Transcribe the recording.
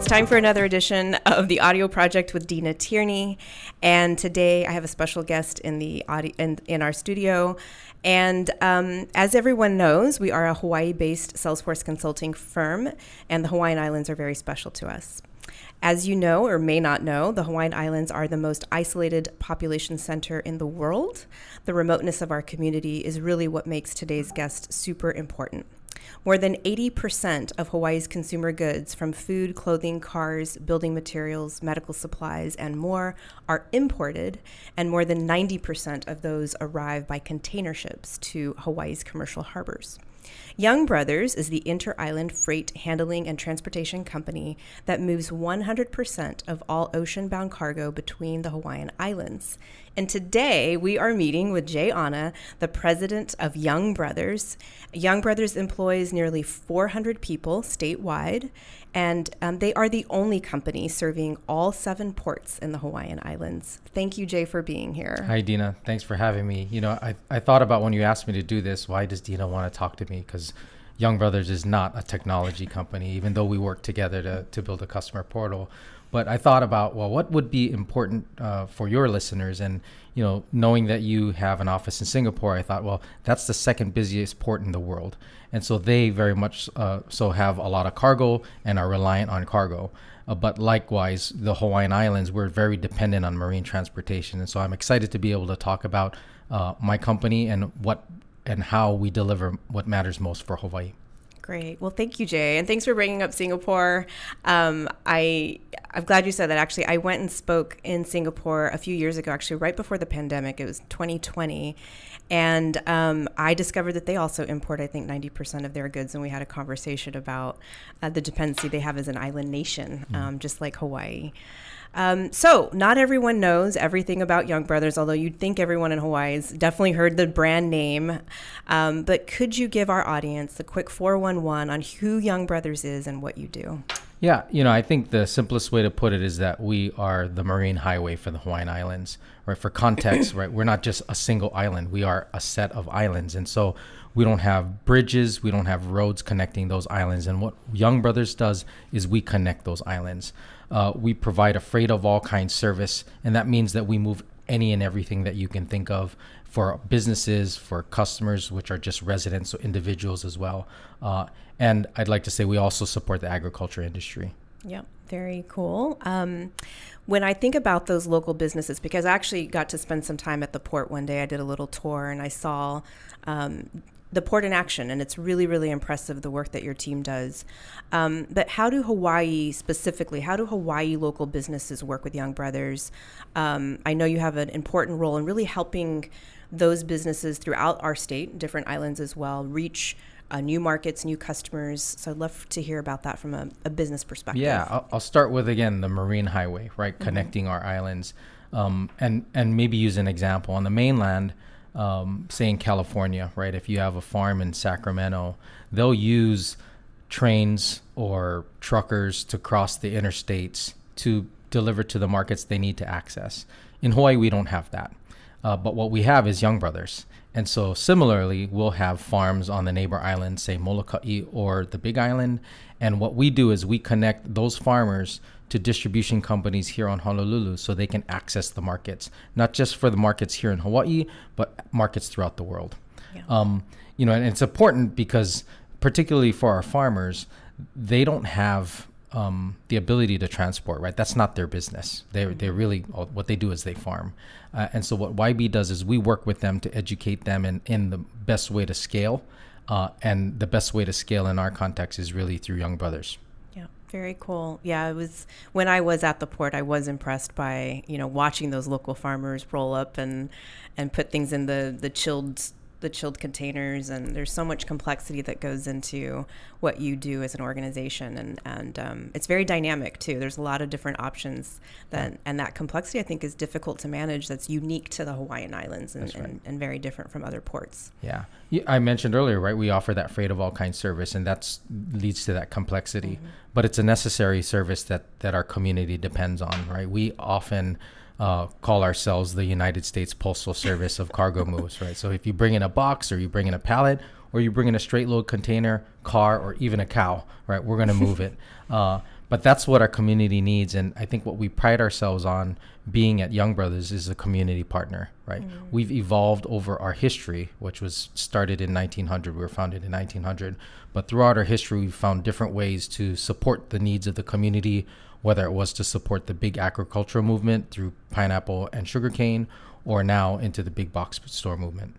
It's time for another edition of the Audio Project with Dina Tierney, and today I have a special guest in our studio. And as everyone knows, we are a Hawaii-based Salesforce consulting firm, and the Hawaiian Islands are very special to us. As you know or may not know, the Hawaiian Islands are the most isolated population center in the world. The remoteness of our community is really what makes today's guest super important. More than 80% of Hawaii's consumer goods, from food, clothing, cars, building materials, medical supplies, and more, are imported, and more than 90% of those arrive by container ships to Hawaii's commercial harbors. Young Brothers is the inter-island freight handling and transportation company that moves 100% of all ocean-bound cargo between the Hawaiian Islands. And today we are meeting with Jay Anna, the president of Young Brothers. Young Brothers employs nearly 400 people statewide, and they are the only company serving all 7 ports in the Hawaiian Islands. Thank you, Jay, for being here. Hi, Dina. Thanks for having me. You know, I thought about when you asked me to do this, why does Dina want to talk to me? Because Young Brothers is not a technology company, even though we work together to build a customer portal. But I thought about, well, what would be important for your listeners? And, you know, knowing that you have an office in Singapore, I thought, well, that's the second busiest port in the world. And so they very much so have a lot of cargo and are reliant on cargo. But likewise, the Hawaiian Islands, we're very dependent on marine transportation. And so I'm excited to be able to talk about my company and how we deliver what matters most for Hawaii. Great. Well, thank you, Jay. And thanks for bringing up Singapore. I'm glad you said that. Actually, I went and spoke in Singapore a few years ago, actually right before the pandemic. It was 2020. And I discovered that they also import, I think, 90% of their goods. And we had a conversation about the dependency they have as an island nation, just like Hawaii. So not everyone knows everything about Young Brothers, although you'd think everyone in Hawaii has definitely heard the brand name. But could you give our audience a quick 411 on who Young Brothers is and what you do? Yeah, you know, I think the simplest way to put it is that we are the marine highway for the Hawaiian Islands, right? For context, right? We're not just a single island. We are a set of islands. And so we don't have bridges. We don't have roads connecting those islands. And what Young Brothers does is we connect those islands. We provide a freight of all kinds service, and that means that we move any and everything that you can think of for businesses, for customers, which are just residents, so individuals as well. And I'd like to say we also support the agriculture industry. Yep, very cool. When I think about those local businesses, because I actually got to spend some time at the port one day, I did a little tour and I saw the port in action, and it's really, really impressive, the work that your team does. But how do Hawaii local businesses work with Young Brothers? I know you have an important role in really helping those businesses throughout our state, different islands as well, reach new markets, new customers. So I'd love to hear about that from a business perspective. Yeah, I'll start with, again, the marine highway, right? Connecting our islands. And maybe use an example. On the mainland, say in California, right? If you have a farm in Sacramento, they'll use trains or truckers to cross the interstates to deliver to the markets they need to access. In Hawaii, we don't have that. But what we have is Young Brothers. And so similarly, we'll have farms on the neighbor islands, say Molokai or the Big Island. And what we do is we connect those farmers to distribution companies here on Honolulu so they can access the markets, not just for the markets here in Hawaii, but markets throughout the world. Yeah. You know, and it's important because particularly for our farmers, they don't have the ability to transport, right? That's not their business. They're really, what they do is they farm. And so what YB does is we work with them to educate them in the best way to scale. And the best way to scale in our context is really through Young Brothers. Yeah, very cool. Yeah, when I was at the port, I was impressed by, watching those local farmers roll up and put things in the chilled containers, and there's so much complexity that goes into what you do as an organization, and it's very dynamic too. There's a lot of different options and that complexity I think is difficult to manage. That's unique to the Hawaiian Islands and very different from other ports. Yeah, I mentioned earlier, right? We offer that freight of all kinds service, and that leads to that complexity. But it's a necessary service that our community depends on, right? We often call ourselves the United States Postal Service of cargo moves, right? So if you bring in a box or you bring in a pallet or you bring in a straight load container, car, or even a cow, right, we're going to move it. But that's what our community needs. And I think what we pride ourselves on being at Young Brothers is a community partner, right? We've evolved over our history, which was started in 1900. We were founded in 1900. But throughout our history, we've found different ways to support the needs of the community, whether it was to support the big agricultural movement through pineapple and sugarcane, or now into the big box store movement.